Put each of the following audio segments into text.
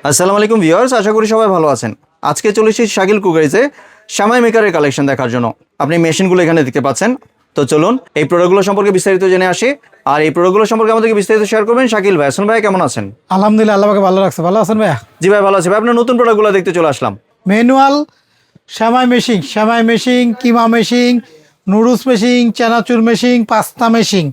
আসসালামু আলাইকুম ভিউয়ার্স, আশা করি সবাই ভালো আছেন। আজকে চলে এসেছি শাকিল কুকারিজে শ্যামাই মেকারের কালেকশন দেখার জন্য। আপনি মেশিনগুলো এখানে দেখতে পাচ্ছেন। তো চলুন এই প্রোডাক্টগুলো সম্পর্কে বিস্তারিত জেনে আসি। আর এই প্রোডাক্টগুলো সম্পর্কে আমাদেরকে বিস্তারিত শেয়ার করবেন শাকিল ভাই। আসসালামু ভাই, কেমন আছেন? আলহামদুলিল্লাহ, আল্লাহ পাকে ভালো রাখছে। ভালো আছেন ভাইয়া? জি ভাই, ভালো আছি ভাই। আপনার নতুন প্রোডাক্টগুলো দেখতে চলে আসলাম। ম্যানুয়াল সেমাই মেশিন, কিমা মেশিন, নুডলস মেশিন, চানাচুর মেশিন, পাস্তা মেশিন,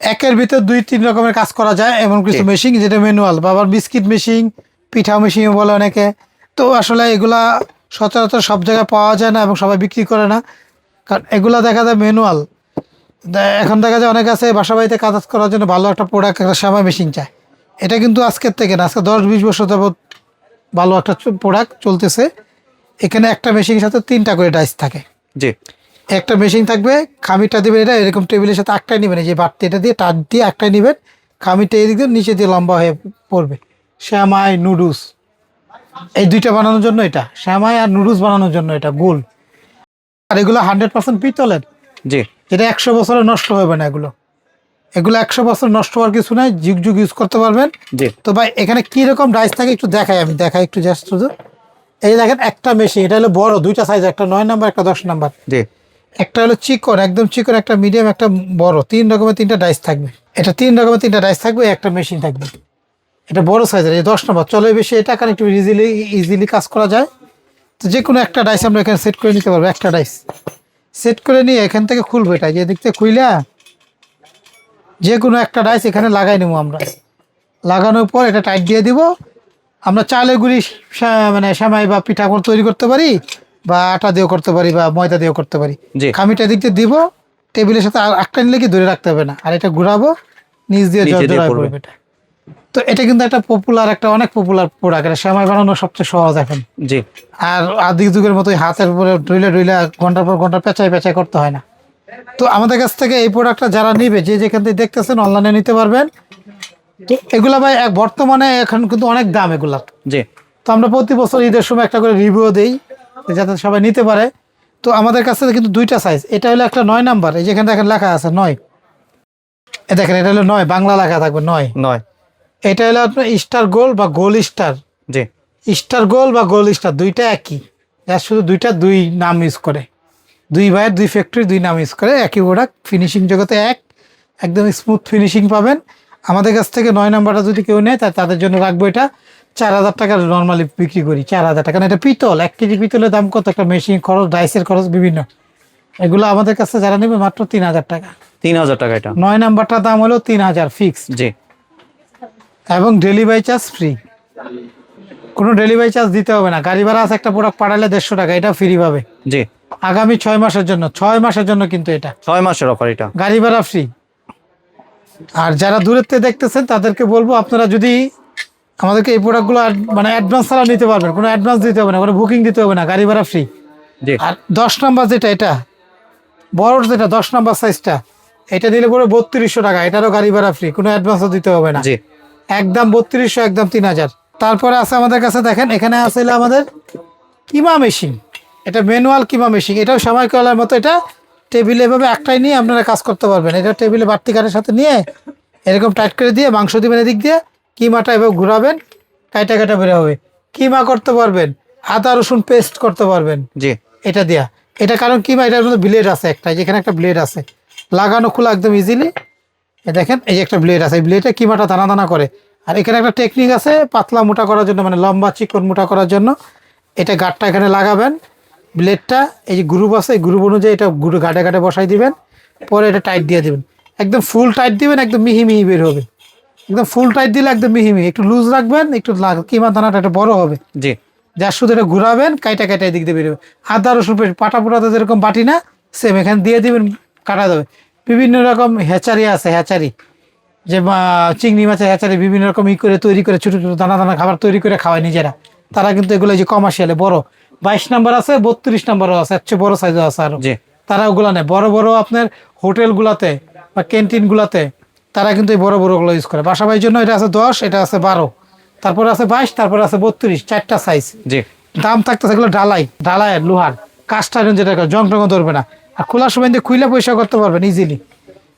একের ভিতর 2-3 রকমের কাজ করা যায় এমন কিছু মেশিন যেটা ম্যানুয়াল। বাবার বিস্কিট মেশিন, পিঠা মেশিন বলে অনেকে। তো আসলে এগুলা সচরাচর সব জায়গায় পাওয়া যায় না এবং সবাই বিক্রি করে না, কারণ এগুলা দেখা যায় ম্যানুয়াল। এখন দেখা যায় অনেক আছে বাসা বাড়িতে কাজ করার জন্য ভালো একটা প্রোডাক্ট, একটা সেমাই মেশিন চায়। এটা কিন্তু আজকের থেকে না, আজকে 10-20 বছর যাবত ভালো একটা প্রোডাক্ট চলতেছে। এখানে একটা মেশিনের সাথে 3টা করে ডাইস থাকে। জি, একটা মেশিন থাকবে, খামিরটা দিবেন এটা এরকম টেবিলের সাথে একটাই নেবেন, এই যে বাড়তি এটা দিয়ে টাচ দিয়ে একটাই নেবেন, খামিরটা এদিক দিয়ে নিচে দিয়ে লম্বা হয়ে পড়বে। শ্যামাই নুডলস এই দুইটা বানানোর জন্য এটা, শ্যামাই আর নুডলস বানানোর জন্য এটা গোল। আর এগুলো 100% পিতলের, জি, এটা 100 বছরে নষ্ট হবে না। এগুলো 100 বছর নষ্ট হওয়ার কিছু নাই, যুগ যুগ ইউজ করতে পারবেন। জি, তো ভাই এখানে কি রকম ডাইস থাকে একটু দেখাই, আমি দেখাই একটু জাস্ট শুধু। এই দেখেন একটা মেশিন, এটা হলো বড় দুইটা সাইজ, একটা 9 নাম্বার একটা 10 নাম্বার। জি, একটা হলো চিকন, একদম চিকন, একটা মিডিয়াম, একটা বড়। 3 রকমের 3টা ডাইস থাকবে। এটা 3 রকমের 3টা ডাইস থাকবে, একটা মেশিন থাকবে। এটা বড় সাইজের, এই 10 নাম্বার চলে বেশি, এটা কারণ একটু ইজিলি কাজ করা যায়। তো যে কোনো একটা ডাইস আমরা এখানে সেট করে নিতে পারবো। একটা ডাইস সেট করে নিয়ে এখান থেকে খুলবো, এটা যে দিক থেকে খুইলা যে কোনো একটা ডাইস এখানে লাগাই নেবো আমরা। লাগানোর পর এটা টাইট দিয়ে দিব। আমরা চালের গুঁড়ি মানে সেমাই বা পিঠা তৈরি করতে পারি, বা আটা দিয়েও করতে পারি, বা ময়দা দিয়েও করতে পারি। জি। খামিটা দিক দিয়ে দিব, টেবিলের সাথে আর একটা নিলে কি ধরে রাখতে হবে না। আর এটা ঘুরাবো, নিচ দিয়ে নিচে দিয়ে জড়জড়ায় পড়বে। পড়বে এটা। তো এটা কিন্তু একটা অনেক পপুলার প্রোডাক্ট। এটা সেমাই বানানো সবচেয়ে সহজ এখন। জি, আর আদিক যুগের মতোই হাতের উপরে ডুইলে ঘন্টার পর ঘন্টা পেঁচাই করতে হয় না। তো আমাদের কাছ থেকে এই প্রোডাক্টটা যারা নিবে, যে যেখান থেকে দেখতেছেন অনলাইনে নিতে পারবেন। তো এগুলা ভাই বর্তমানে এখন কিন্তু অনেক দাম এগুলা। জি, তো আমরা প্রতি বছর ঈদের সময় একটা করে রিভিউ দেই যাতে সবাই নিতে পারে। তো আমাদের কাছে কিন্তু 2টা সাইজ। এটা হলো একটা 9 নাম্বার, এই যেখানে দেখেন লেখা আছে 9, এ দেখেন এটা হলো 9, বাংলা লেখা থাকবে 9। 9। এটা হলো আপনার স্টার গোল বা গোল স্টার। জি, স্টার গোল বা গোল স্টার দুইটা একই, যার শুধু দুই নাম ইউজ করে। 2 ভাইয়ের 2 ফ্যাক্টরি 2 নাম ইউজ করে, একই প্রোডাক্ট। ফিনিশিং জগতে একদম স্মুথ ফিনিশিং পাবেন। আমাদের কাছ থেকে 9 নাম্বারটা যদি কেউ নেয় তাদের জন্য রাখবো এটা 4000 টাকা। নর্মালি বিক্রি করি 4000 টাকা। এটা পিতল, 1 কেজি পিতলের দাম কত? একটা মেশিন খরচ, ডাইসের খরচ বিভিন্ন। এগুলো আমাদের কাছে যারা নেবে মাত্র 3000 টাকা। 3000 টাকা এটা। 9 নাম্বারটার দাম হলো 3000 ফিক্স, জি, এবং ডেলিভারি চার্জ ফ্রি। কোনো ডেলিভারি চার্জ দিতে হবে না। গাড়ি ভাড়া আছে, একটা প্রোডাক্ট পাঠালে 150 টাকা, এটা ফ্রি পাবে জি। আগামী 6 মাসের জন্য। 6 মাসের জন্য কিন্তু এটা 6 মাসের অফার এটা। গাড়ি ভাড়া ফ্রি। আর যারা দূরের থেকে দেখতেছেন তাদেরকে বলবো, আপনারা যদি আমাদেরকে এই প্রোডাক্টগুলো মানে অ্যাডভান্স ছাড়া নিতে পারবেন, কোনো অ্যাডভান্স দিতে হবে না, কোনো বুকিং দিতে হবে না, গাড়ি ভাড়া ফ্রি। জি, আর 10 নাম্বার যেটা, এটা বড় যেটা 10 নাম্বার সাইজটা, এটা নিলে পরে 3200 টাকা, এটারও গাড়ি ভাড়া ফ্রি, কোনো অ্যাডভান্সও দিতে হবে না। জি, একদম 3200, একদম 3000। তারপরে আছে আমাদের কাছে, দেখেন এখানে আছে আমাদের কিমা মেশিন। এটা ম্যানুয়াল কিমা মেশিন, এটাও সময় কলার মতো। এটা টেবিলে এভাবে একটাই নিয়ে আপনারা কাজ করতে পারবেন। এটা টেবিলে বাড়তি কাঠের সাথে নিয়ে এরকম টাইট করে দিয়ে মাংস দিবেন, এদিক দিয়ে কিমাটা এভাবে ঘুরাবেন, কাটা বের হবে। কিমা করতে পারবেন, আদা রসুন পেস্ট করতে পারবেন জি, এটা দিয়া। এটা কারণ কিমা, এটার মধ্যে ব্লেড আছে একটা, যেখানে একটা ব্লেড আছে, লাগানো খোলা একদম ইজিলি। দেখেন এই যে একটা ব্লেড আছে, এই ব্লেডে কিমাটা দানা দানা করে। আর এখানে একটা টেকনিক আছে পাতলা মোটা করার জন্য, মানে লম্বা চিকন মোটা করার জন্য। এটা গাঁটটা এখানে লাগাবেন, ব্লেডটা এই যে গ্রুপ আছে, এই গ্রুপ অনুযায়ী এটা গাঁটে বসাই দিবেন, পরে এটা টাইট দিয়ে দিবেন। একদম ফুল টাইট দিবেন, একদম মিহি মিহি বের হবে। একদম ফুল টাইট দিলে একদম মিহি মিহি। একটু লুজ রাখবেন, একটু কিমা দানাটা একটা বড় হবে। জি, যার শুধু এটা ঘুরাবেন, কাইটা এদিক দিয়ে বেরোবে। আদা রসুন পাটা পোড়াতে যেরকম বাটি না, সেম এখানে দিয়ে দিবেন, কাটা দেবে। বিভিন্ন রকম হ্যাচারি আছে, হ্যাচারি যে চিংড়ি মাছের হ্যাচারি, বিভিন্ন রকম করে তৈরি করে ছোটো ছোটো দানা দানা খাবার তৈরি করে খাওয়ায় নিজেরা। তারা কিন্তু এগুলো যে কমার্শিয়ালে বড় 22 নাম্বার আছে, 32 নাম্বারও আছে, একচেয়ে বড় সাইজও আছে আরো। জি, তারা ওগুলো নেয় বড় বড় আপনার হোটেলগুলাতে বা ক্যান্টিনগুলাতে। তারা কিন্তু এই বড় বড়গুলো ইউজ করে। বাসাবাড়ির জন্য এটা আছে 10, এটা আছে 12, তারপরে আছে 22, তারপরে আছে 32, 4টা সাইজ। জি, দাম থাকতেছে এগুলো ঢালাইয়ের লোহার কাস্ট আয়রন, যেটা জং টং ধরবে না। আর খোলার সময় দিয়ে খুইলে পয়সা করতে পারবেন ইজিলি।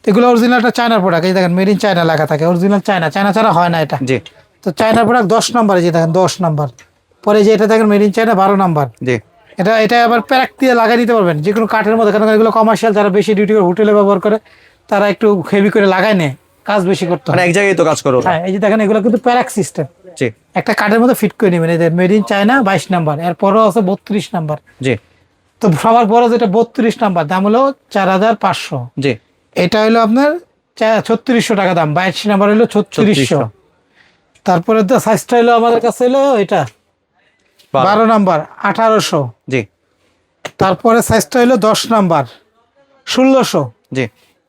এগুলো অরিজিনালটা চায়নার প্রোডাক্ট। এই দেখেন মেড ইন চায়না লেখা থাকে, অরিজিনাল চায়না ছাড়া হয় না এটা। জি, তো চায়না প্রোডাক্ট 10 নাম্বারে, যে দেখেন 10 নাম্বার। পরে যে এটা দেখেন মেড ইন চায়না 12 নাম্বার। জি এটা আবার প্যারাক দিয়ে লাগাই দিতে পারবেন যে কোনো কাঠের মধ্যে, কারণ এগুলো কমার্শিয়াল, যারা বেশি ডিউটি করে হোটেলে ব্যবহার করে তারা একটু হেভি করে লাগায় নেয়, কাজ বেশি করতে মানে হয়। এক জায়গায় তো কাজ করো। হ্যাঁ, এই যে দেখেন এগুলো কিন্তু প্যারাক সিস্টেম, জি একটা কাঠের মধ্যে ফিট করে নেবেন। এই যে মেড ইন চায়না 22 নাম্বার, এরপরও আছে 32 নাম্বার। জি তো সবার বড় যেটা 32 নাম্বার, দাম হলো 4500। জি এটা হলো আপনার 3600 টাকা দাম। 22 নাম্বার হলো 3600। তারপরে তো সাইজটা হলো আমাদের কাছে হলো এটা 12 নাম্বার 1800। জি তারপরে সাইজটা হলো 10 নাম্বার 1600। জি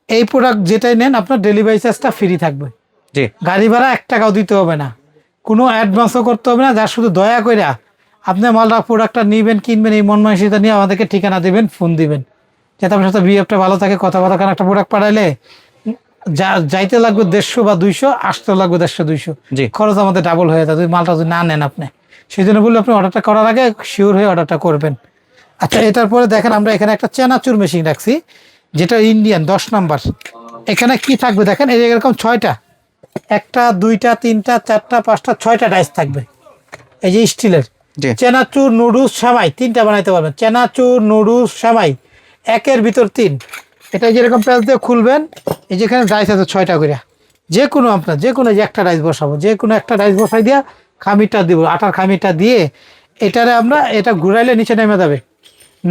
এই প্রোডাক্ট যেটাই নেন আপনার ডেলিভারি চার্জটা ফ্রি থাকবে। জি গাড়ি ভাড়া 1 টাকাও দিতে হবে না, কোনো অ্যাডভান্সও করতে হবে না। যা শুধু দয়া করে আপনি মালটা প্রোডাক্টটা নিবেন, কিনবেন, এই মন মানসিকতা নিয়ে আমাদেরকে ঠিকানা দিবেন, ফোন দিবেন, যাতে আপনার সাথে বিহেভটা ভালো থাকে, কথাবার্তা। কারণ একটা প্রোডাক্ট পাঠাইলে যাইতে লাগবে 150 বা 200, আসতে লাগবে 150-200, জি খরচ আমাদের ডাবল হয়ে যায় যদি মালটা যদি না নেন আপনি। সেই জন্য বললে আপনি অর্ডারটা করার আগে শিওর হয়ে অর্ডারটা করবেন। আচ্ছা, এটার পরে দেখেন আমরা এখানে একটা চেনাচুর মেশিন রাখছি, যেটা ইন্ডিয়ান 10 নাম্বার। এখানে কি থাকবে দেখেন, এই এরকম 6টা, 1টা 2টা 3টা 4টা 5টা 6টা ডাইস থাকবে। এই যে স্টিলের জি চেনাচুর নুডলস সেমাই 3টা বানাইতে পারবেন। চেনাচুর নুডলস সেমাই 1-এর ভিতর 3। এটা যেরকম প্যাচ দিয়ে খুলবেন, এই যেখানে ডাইস আছে 6টা করে, যে কোনো আপনার যে কোনো যে একটা রাইস বসাবো, যে কোনো একটা রাইস বসাই দিয়া খামিরটা দিব, আটার খামিরটা দিয়ে এটারে আমরা এটা ঘুরাইলে নিচে নেমে যাবে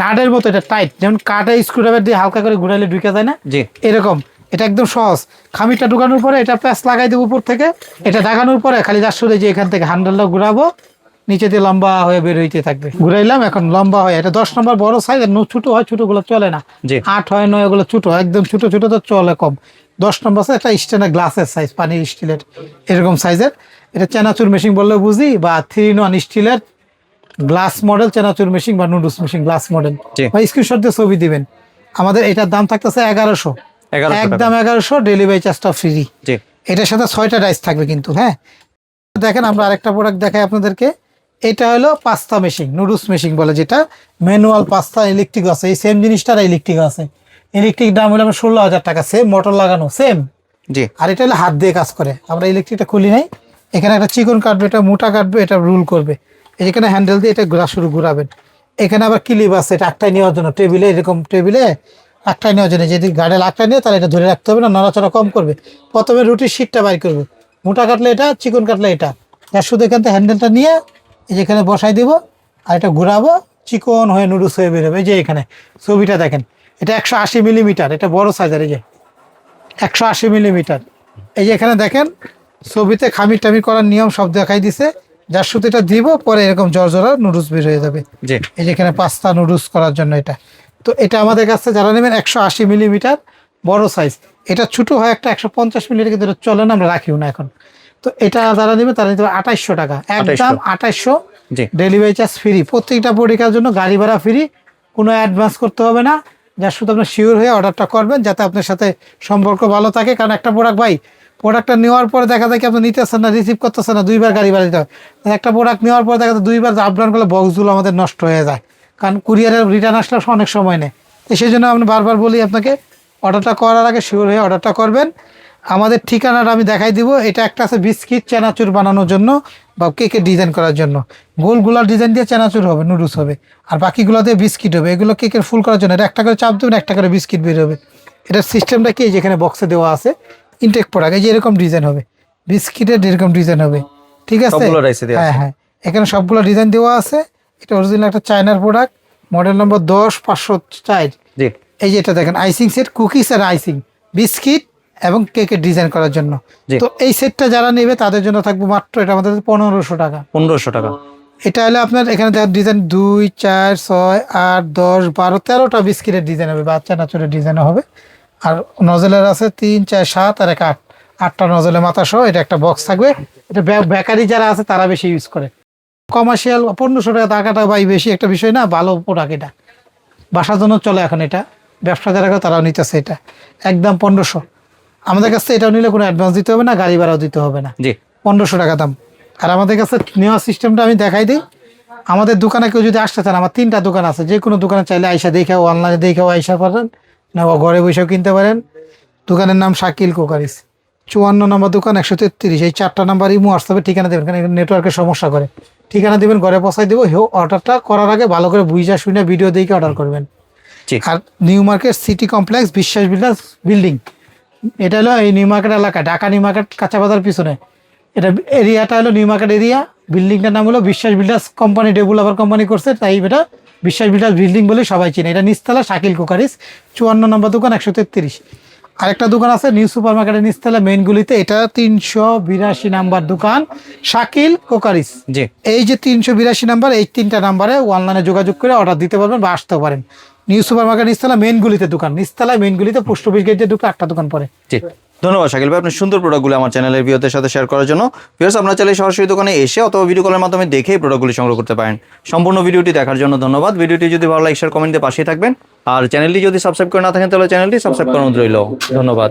নাটের মতো। এটা টাইট, যেমন কাঠে স্ক্রুড্রাইভার দিয়ে হালকা করে ঘুরাইলে ঢুকে যায় না, জি এরকম। এটা একদম সহজ। খামিরটা ঢুকানোর পরে এটা প্যাচ লাগাই দেবো উপর থেকে, এটা লাগানোর পরে খালি যার শুধু যে এখান থেকে হ্যান্ডেলটা ঘুরাবো, নিচে দিয়ে লম্বা হয়ে বের হইতে থাকবে। ঘুরাইলাম, এখন লম্বা হয়। এটা 10 নম্বর বড় সাইজ, ছোট হয়, ছোটগুলো চলে না। জি 8 হয় 9, এগুলো ছোট, একদম ছোট ছোট তো চলে কম। 10 নম্বর সাইজ, একটা স্টেনের গ্লাসের সাইজ, পানির স্টিলের এরকম সাইজের। এটা চেনাচুর মেশিন বললে বুঝি, বা 3-in-1 স্টিলের গ্লাস মডেল চেনাচুর মেশিন বা নুডলস মেশিন গ্লাস মডেল। জি। বা স্ক্রিনশট দিয়ে ছবি দিবেন। আমাদের এটার দাম থাকতেছে 1100, 1100 একদম 1100, ডেলিভারি চার্জটা ফ্রি। জি এটার সাথে 6টা ডাইস থাকবে কিন্তু। হ্যাঁ, দেখেন আমরা আরেকটা প্রোডাক্ট দেখাই আপনাদেরকে। এটা হলো পাস্তা মেশিন, নুডলস মেশিন বলে, যেটা ম্যানুয়াল পাস্তা, ইলেকট্রিক আছে। এই সেম জিনিসটার ইলেকট্রিক আছে। ইলেকট্রিক দাম হলো 16,000 টাকা, সেম মোটর লাগানো সেম। জি আর এটা হলো হাত দিয়ে কাজ করে। আমরা ইলেকট্রিকটা খুলি নাই, এখানে একটা চিকন কাটবে, এটা মোটা কাটবে, এটা রুল করবে। এখানে হ্যান্ডেল দিয়ে এটা ঘোরাবেন। এখানে আবার ক্লিপ আছে, এটা একটাই নেওয়ার জন্য, টেবিলে এরকম টেবিলে একটাই নেওয়ার জন্য। যদি গাড়ি একটা নিয়ে তাহলে এটা ধরে রাখতে হবে না, নড়াচড়া কম করবে। প্রথমে রুটির শীটটা বাইর করবে, মোটা কাটলে এটা, চিকন কাটলে এটা। তার শুধু এখান থেকে হ্যান্ডেলটা নিয়ে এই যে এখানে বসাই দিব, আর এটা ঘুরাবো, চিকন হয়ে নুডলস হয়ে বেরোবে। এই যে এখানে ছবিটা দেখেন, এটা 180 মিলিমিটার, এটা বড় সাইজের। এই যে 180 মিলিমিটার। এই যে এখানে দেখেন ছবিতে খামির টামির করার নিয়ম সব দেখাই দিছে। যার শুধু এটা দিব, পরে এরকম জর্জরা নুডলস বের হয়ে যাবে। জি এই যে এখানে পাস্তা নুডলস করার জন্য এটা। তো এটা আমাদের কাছে যারা নেবেন 180 মিলিমিটার বড় সাইজ। এটা ছোট হয় একটা 150 মিলিমিটার, কিন্তু এটা চলে না, আমরা রাখিও না এখন। তো এটা যারা নেবে তারা নিতে 2800 টাকা, একদম 2800। জি ডেলিভারি চার্জ ফ্রি, প্রত্যেকটা পরীক্ষার জন্য গাড়ি ভাড়া ফ্রি, কোনো অ্যাডভান্স করতে হবে না। যার শুধু আপনার শিওর হয়ে অর্ডারটা করবেন, যাতে আপনার সাথে সম্পর্ক ভালো থাকে। কারণ একটা প্রোডাক্ট ভাই, প্রোডাক্টটা নেওয়ার পরে দেখা যায় কি আপনি নিতেছেন না, রিসিভ করতেছেন না, 2বার গাড়ি ভাড়া দিতে হয়। একটা প্রোডাক্ট নেওয়ার পরে দেখা যায় 2বার আপ ডাউন করলে বক্সগুলো আমাদের নষ্ট হয়ে যায়, কারণ কুরিয়ারের রিটার্ন আসলে অনেক সময় নেয়। তো সেই জন্য আমি বারবার বলি আপনাকে, অর্ডারটা করার আগে শিওর হয়ে অর্ডারটা করবেন। আমাদের ঠিকানাটা আমি দেখাই দিব। এটা একটা আছে বিস্কিট চেনাচুর বানানোর জন্য বা কেকের ডিজাইন করার জন্য। গোলগুলার ডিজাইন দিয়ে চেনাচুর হবে, নুডলস হবে, আর বাকিগুলো দিয়ে বিস্কিট হবে। এগুলো কেকের ফুল করার জন্য। এটা একটা করে চাপ দেবেন, একটা করে বিস্কিট বের হবে। এটার সিস্টেমটা কি, যেখানে বক্সে দেওয়া আছে ইনটেক প্রোডাক্ট, এই যে এরকম ডিজাইন হবে, বিস্কিটের এরকম ডিজাইন হবে, ঠিক আছে? সবগুলো রাইসে দেওয়া হ্যাঁ হ্যাঁ, এখানে সবগুলো ডিজাইন দেওয়া আছে। এটা অরিজিনাল একটা চায়নার প্রোডাক্ট, মডেল নম্বর 10504। জি এই যে এটা দেখেন আইসিং সেট, কুকিজ আর আইসিং, বিস্কিট এবং কেকের ডিজাইন করার জন্য। জি। তো এই সেটটা যারা নেবে তাদের জন্য থাকবে মাত্র, এটা আমাদের 1500 টাকা। 1500 টাকা। এটা হলে আপনার এখানে দেখেন ডিজাইন 2, 4, 6, 8, 10, 12, 13টা বিস্কিটের ডিজাইন হবে, বাচ্চা নাচুরের ডিজাইন হবে। আর নজেলের আছে 3, 4, 7 আর 1, 8, 8টা নজেলের মাথা সহ এটা একটা বক্স থাকবে। এটা বেকারি যারা আছে তারা বেশি ইউজ করে। কমার্শিয়াল 1500 টাকা টাকাটা ভাই বেশি একটা বিষয় না, ভালো প্রোডাক্ট। এটা বাসার জন্য চলে এখন, এটা ব্যবসা যারা করে তারাও নিতেছে। এটা একদম 1500। আমাদের কাছে এটাও নিলে কোনো অ্যাডভান্স দিতে হবে না, গাড়ি ভাড়াও দিতে হবে না। জি 1500 টাকা দাম। আর আমাদের কাছে নেওয়ার সিস্টেমটা আমি দেখাই দিই। আমাদের দোকানে কেউ যদি আসতে চান, আমার 3টা দোকান আছে, যে কোনো দোকানে চাইলে আইসা দেখেও, অনলাইনে দেখেও আইসা পারেন, না ঘরে বসেও কিনতে পারেন। দোকানের নাম শাকিল কুকারিস। 54 নম্বর দোকান 133, এই 4টা নাম্বার ইমো হোয়াটসঅ্যাপে ঠিকানা দেবেন, কারণ নেটওয়ার্কের সমস্যা করে। ঠিকানা দেবেন, ঘরে পৌঁছাই দেবো। অর্ডারটা করার আগে ভালো করে বুঝা শুনে ভিডিও দেখে অর্ডার করবেন। জি। আর নিউ মার্কেট সিটি কমপ্লেক্স বিশ্বাস বিল্ডার্স বিল্ডিং, এটা হলো এই নিউ মার্কেট এলাকা, ঢাকা নিউ মার্কেট কাঁচা বাজার পিছনে। এটা এরিয়াটা হলো নিউ মার্কেট এরিয়া। বিল্ডিংটার নাম হলো বিশ্বাস বিল্ডার্স কোম্পানি, ডেভেলপার কোম্পানি করছে, তাই এটা বিশ্বাস বিল্ডার্স বিল্ডিং বলে সবাই চেনে। এটা নিচতলা শাকিল কুকারিস, 54 নম্বর দোকান 133। আরেকটা দোকান আছে নিউ সুপার মার্কেটের নিচতলা মেইনগুলিতে, এটা 382 নাম্বার দোকান শাকিল কুকারিস। জি। এই যে 382 নাম্বার, এই 3টা নাম্বারে অনলাইনে যোগাযোগ করে অর্ডার দিতে পারবেন বা আসতেও পারেন। নিউ সুপার মার্কেট নিচতলা মেইনগুলিতে দোকান, নিচতলায় মেইনগুলিতে পোস্ট অফিস গেটে ঢুকে 8টা দোকান পড়ে। জি, ধন্যবাদ শাকিল ভাই, আপনার সুন্দর প্রোডাক্টগুলো আমার চ্যানেলের ভিউয়ারদের সাথে শেয়ার করার জন্য। ভিউয়ার্স, আপনারা চাইলে সরাসরি দোকানে এসে অথবা ভিডিও কলের মাধ্যমে দেখে এই প্রোডাক্টগুলি সংগ্রহ করতে পারেন। সম্পূর্ণ ভিডিওটি দেখার জন্য ধন্যবাদ। ভিডিওটি যদি ভালো লাগে শেয়ার কমেন্ট দিয়ে পাশেই থাকবেন। আর চ্যানেলটি যদি সাবস্ক্রাইব করে না থাকেন তাহলে চ্যানেলটি সাবস্ক্রাইব করানো রইল। ধন্যবাদ।